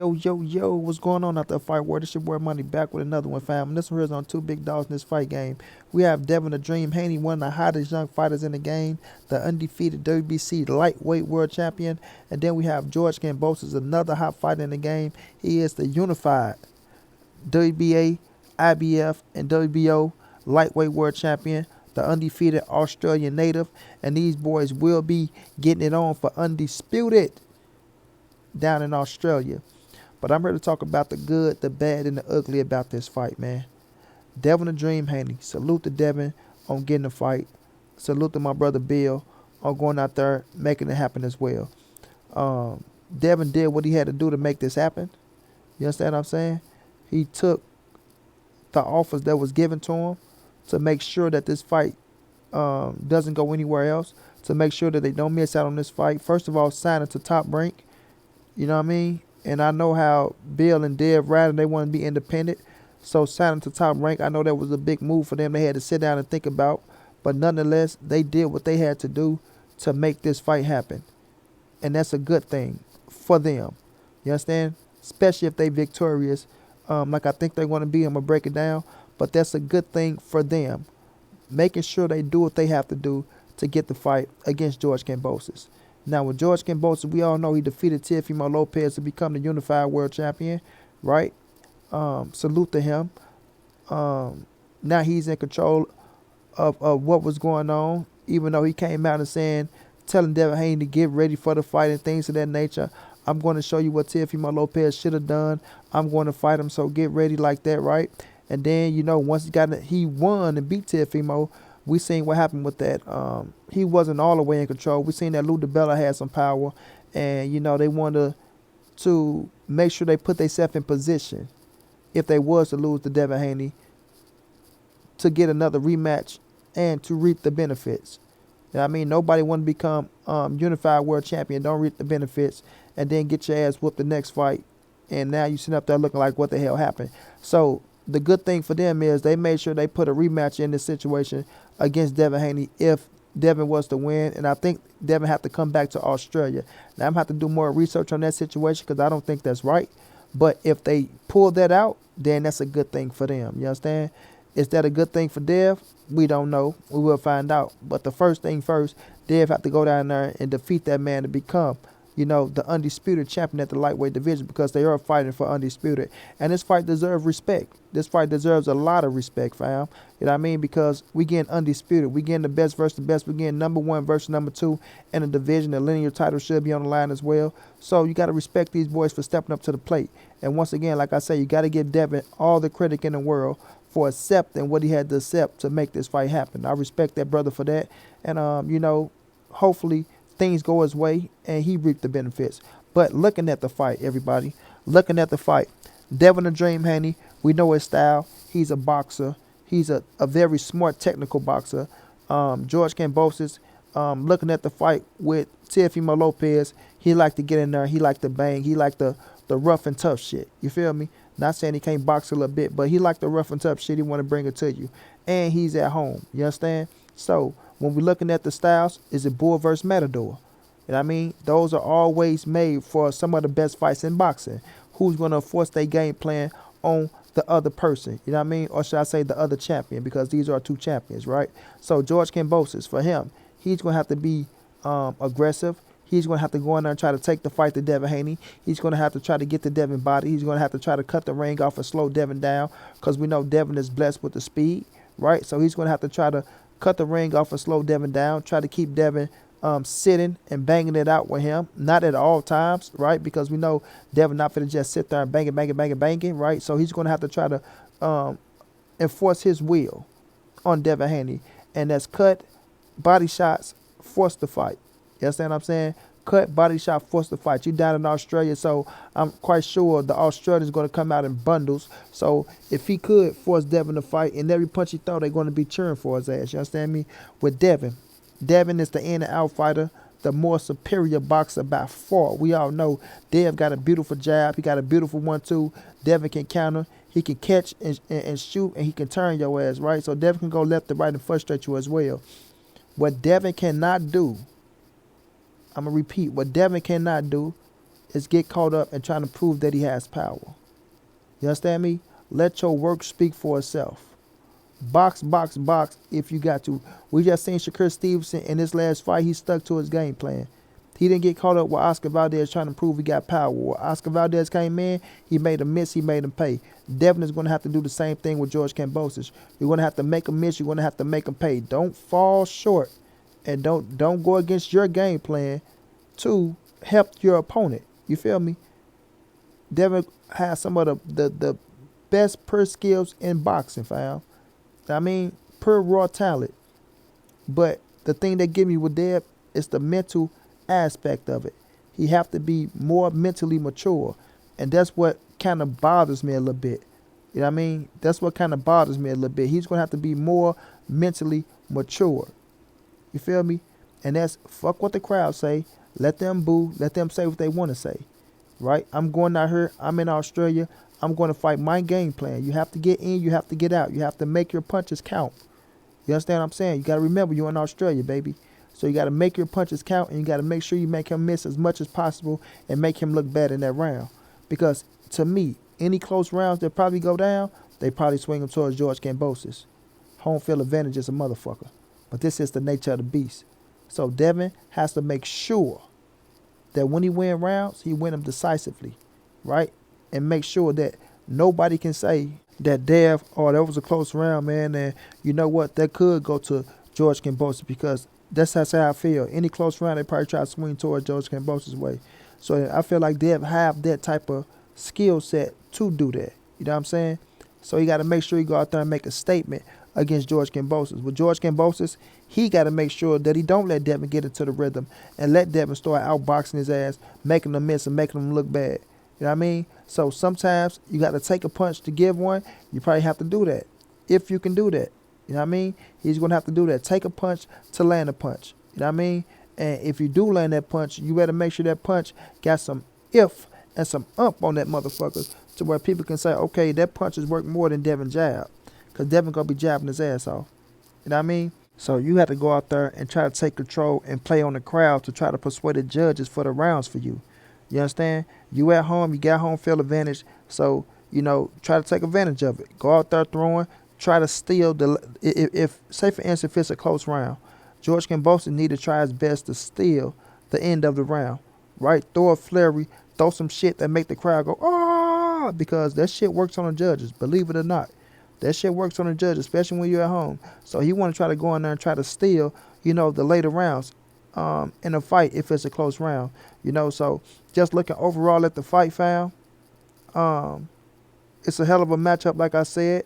Yo, what's going on out there, fight world? It's your boy Money back with another one, fam. And this one here is on two big dogs in this fight game. We have Devin the Dream Haney, one of the hottest young fighters in the game, the undefeated WBC lightweight world champion. And then we have George Kambosos, another hot fighter in the game. He is the unified WBA, IBF, and WBO lightweight world champion, the undefeated Australian native. And these boys will be getting it on for Undisputed down in Australia. But I'm here to talk about the good, the bad, and the ugly about this fight, man. Devin the Dream Haney. Salute to Devin on getting the fight. Salute to my brother Bill on going out there making it happen as well. Devin did what he had to do to make this happen. You understand what I'm saying? He took the offers that was given to him to make sure that this fight doesn't go anywhere else, to make sure that they don't miss out on this fight. First of all, signing to Top Rank. You know what I mean? And I know how Bill and Dev Ryder, they want to be independent. So signing to Top Rank, I know that was a big move for them. They had to sit down and think about. But nonetheless, they did what they had to do to make this fight happen. And that's a good thing for them. You understand? Especially if they victorious. Like I think they're going to be. I'm going to break it down. But that's a good thing for them. Making sure they do what they have to do to get the fight against George Kambosos. Now, with George Kambosos, we all know he defeated Teofimo Lopez to become the unified world champion, right? Salute to him. Now he's in control of what was going on, even though he came out and telling Devin Haney to get ready for the fight and things of that nature. I'm going to show you what Teofimo Lopez should have done. I'm going to fight him, so get ready like that, right? And then, you know, once he won and beat Teofimo, we seen what happened with that. He wasn't all the way in control. We seen that Lou DiBella had some power, and you know they wanted to make sure they put themselves in position if they was to lose to Devin Haney to get another rematch and to reap the benefits. You know what I mean? Nobody want to become unified world champion, don't reap the benefits, and then get your ass whooped the next fight, and now you sit up there looking like what the hell happened. So the good thing for them is they made sure they put a rematch in this situation against Devin Haney if Devin was to win. And I think Devin have to come back to Australia. Now, I'm going to have to do more research on that situation because I don't think that's right. But if they pull that out, then that's a good thing for them. You understand? Is that a good thing for Dev? We don't know. We will find out. But the first thing first, Dev have to go down there and defeat that man to become, you know, the undisputed champion at the lightweight division, because they are fighting for undisputed. And this fight deserves respect. This fight deserves a lot of respect, fam. You know what I mean? Because we getting undisputed. We getting the best versus the best. We getting number one versus number two in the division. The linear title should be on the line as well. So you got to respect these boys for stepping up to the plate. And once again, like I say, you got to give Devin all the credit in the world for accepting what he had to accept to make this fight happen. I respect that brother for that. And, you know, hopefully things go his way and he reaped the benefits. But looking at the fight, everybody, looking at the fight, Devin the Dream Haney, we know his style. He's a boxer. He's a very smart technical boxer. George Kambosos, looking at the fight with Teofimo Lopez, he like to get in there. He like to bang. He like the rough and tough shit. You feel me? Not saying he can't box a little bit, but he like the rough and tough shit. He want to bring it to you. And he's at home. You understand? So when we're looking at the styles, is it bull versus matador? You know what I mean? Those are always made for some of the best fights in boxing. Who's going to force their game plan on the other person? You know what I mean? Or should I say the other champion? Because these are two champions, right? So George Kambosos, for him, he's going to have to be aggressive. He's going to have to go in there and try to take the fight to Devin Haney. He's going to have to try to get the Devin body. He's going to have to try to cut the ring off and slow Devin down, because we know Devin is blessed with the speed, right? So he's going to have to try to cut the ring off and slow Devin down, try to keep Devin sitting and banging it out with him, not at all times, right? Because we know Devin not finna just sit there and bang it, right? So he's going to have to try to enforce his will on Devin Haney, and that's cut, body shots, force the fight. You understand what I'm saying? Cut, body shot, force the fight. You down in Australia, so I'm quite sure the Australian's going to come out in bundles. So if he could force Devin to fight, and every punch he throw, they're going to be cheering for his ass. You understand me? With Devin is the in and out fighter, the more superior boxer by far. We all know Dev got a beautiful jab. He got a beautiful 1-2. Devin can counter. He can catch and shoot, and he can turn your ass, right? So Devin can go left to right and frustrate you as well. What Devin cannot do, I'm going to repeat, what Devin cannot do is get caught up in trying to prove that he has power. You understand me? Let your work speak for itself. Box, box, box if you got to. We just seen Shakur Stevenson in this last fight. He stuck to his game plan. He didn't get caught up with Oscar Valdez trying to prove he got power. When Oscar Valdez came in, he made him miss, he made him pay. Devin is going to have to do the same thing with George Kambosos. You're going to have to make him miss, you're going to have to make him pay. Don't fall short and don't go against your game plan to help your opponent. You feel me? Devin has some of the best per skills in boxing, fam. I mean, per raw talent. But the thing that get me with Dev is the mental aspect of it. He have to be more mentally mature. And that's what kind of bothers me a little bit. You know what I mean? That's what kind of bothers me a little bit. He's going to have to be more mentally mature. You feel me? And that's fuck what the crowd say. Let them boo. Let them say what they want to say. Right? I'm going out here. I'm in Australia. I'm going to fight my game plan. You have to get in. You have to get out. You have to make your punches count. You understand what I'm saying? You got to remember you're in Australia, baby. So you got to make your punches count, and you got to make sure you make him miss as much as possible and make him look bad in that round. Because to me, any close rounds that probably go down, they probably swing him towards George Kambosos. Home field advantage is a motherfucker. But this is the nature of the beast. So Devin has to make sure that when he win rounds, he win them decisively, right? And make sure that nobody can say that Dev, oh, that was a close round, man, and you know what, that could go to George Kambosos, because that's how I feel. Any close round, they probably try to swing towards George Kambosos' way. So I feel like Dev have that type of skill set to do that. You know what I'm saying? So he got to make sure he go out there and make a statement against George Kambosos. With George Kambosos, he got to make sure that he don't let Devin get into the rhythm and let Devin start outboxing his ass, making him miss and making him look bad. You know what I mean? So sometimes you got to take a punch to give one. You probably have to do that if you can do that. You know what I mean? He's going to have to do that. Take a punch to land a punch. You know what I mean? And if you do land that punch, you better make sure that punch got some if and some on that motherfucker to where people can say, okay, that punch has worked more than Devin jab. Because Devin going to be jabbing his ass off. You know what I mean? So you have to go out there and try to take control and play on the crowd to try to persuade the judges for the rounds for you. You understand? You at home, you got home field advantage. So, you know, try to take advantage of it. Go out there throwing. Try to steal the, if say for instance, if it's a close round, George Kambosos need to try his best to steal the end of the round, right? Throw a flurry, throw some shit that make the crowd go, ah, because that shit works on the judges, believe it or not. That shit works on the judges, especially when you're at home. So he want to try to go in there and try to steal, you know, the later rounds in a fight if it's a close round, you know. So just looking overall at the fight, fam, it's a hell of a matchup, like I said.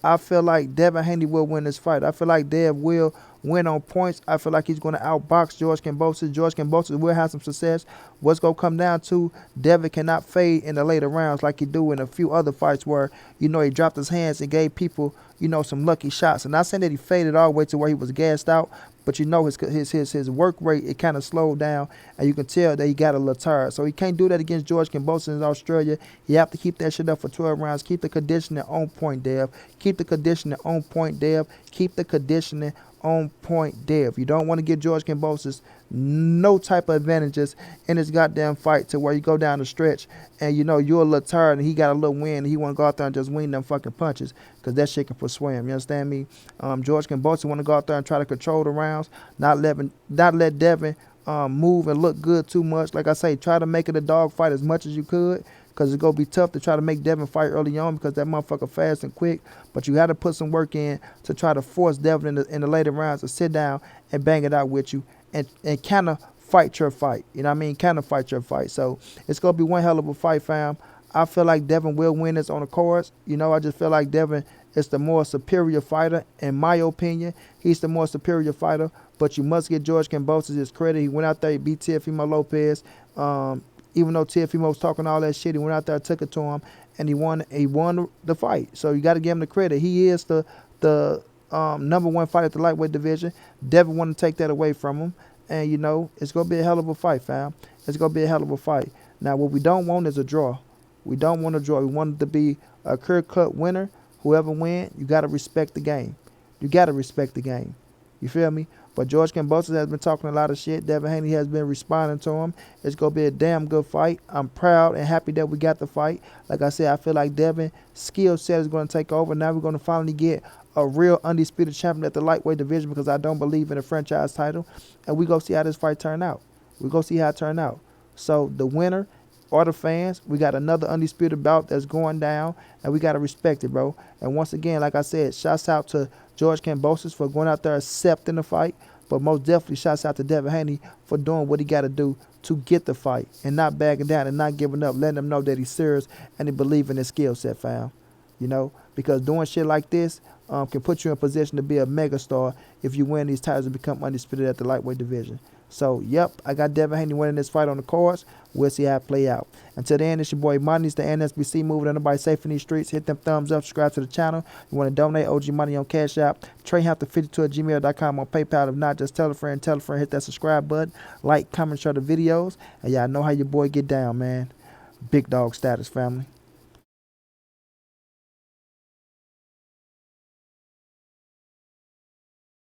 I feel like Devin Haney will win this fight. I feel like Dev will win on points. I feel like he's going to outbox George Kambosos. George Kambosos will have some success. What's going to come down to, Devin cannot fade in the later rounds like he do in a few other fights where, you know, he dropped his hands and gave people, you know, some lucky shots. And not saying that he faded all the way to where he was gassed out, but you know his work rate, it kind of slowed down, and you can tell that he got a little tired. So he can't do that against George Kambosos in Australia. You have to keep that shit up for 12 rounds. Keep the conditioning on point, Dev. Keep the conditioning on point, Dev. Keep the conditioning on point, Dev. You don't want to give George Kambosos no type of advantages in this goddamn fight to where you go down the stretch and, you know, you're a little tired and he got a little win and he want to go out there and just win them fucking punches, because that shit can persuade him. You understand me? George Kambosos want to go out there and try to control the rounds, not let Devin move and look good too much. Like I say, try to make it a dog fight as much as you could, because it's going to be tough to try to make Devin fight early on because that motherfucker fast and quick. But you got to put some work in to try to force Devin in the later rounds to sit down and bang it out with you and kind of fight your fight. You know what I mean? Kind of fight your fight. So it's going to be one hell of a fight, fam. I feel like Devin will win this on the cards. You know, I just feel like Devin is the more superior fighter. In my opinion, he's the more superior fighter. But you must give George Kambosos his credit. He went out there, he beat Teofimo Lopez. Even though Teofimo was talking all that shit, he went out there, took it to him, and he won the fight. So you got to give him the credit. He is the number one fighter at the lightweight division. Devin want to take that away from him. And, you know, it's going to be a hell of a fight, fam. It's going to be a hell of a fight. Now, what we don't want is a draw. We don't want a draw. We want it to be a clear-cut winner. Whoever wins, you got to respect the game. You got to respect the game. You feel me? But George Kambosos has been talking a lot of shit. Devin Haney has been responding to him. It's going to be a damn good fight. I'm proud and happy that we got the fight. Like I said, I feel like Devin's skill set is going to take over. Now we're going to finally get a real undisputed champion at the lightweight division, because I don't believe in a franchise title. And we go see how this fight turn out. We go see how it turn out. So the winner or the fans, we got another undisputed bout that's going down, and we got to respect it, bro. And once again, like I said, shouts out to George Kambosos for going out there accepting the fight, but most definitely shouts out to Devin Haney for doing what he got to do to get the fight and not backing down and not giving up, letting them know that he's serious and he believes in his skill set, fam. You know, because doing shit like this can put you in position to be a megastar if you win these titles and become undisputed at the lightweight division. So, yep, I got Devin Haney winning this fight on the cards. We'll see how it play out. Until then, it's your boy Money. It's the NSBC moving. Nobody safe in these streets. Hit them thumbs up. Subscribe to the channel. You want to donate OG Money on Cash App. TreyHampton52@gmail.com on PayPal. If not, just tell a friend. Hit that subscribe button. Like, comment, share the videos. And y'all know how your boy get down, man. Big dog status, family.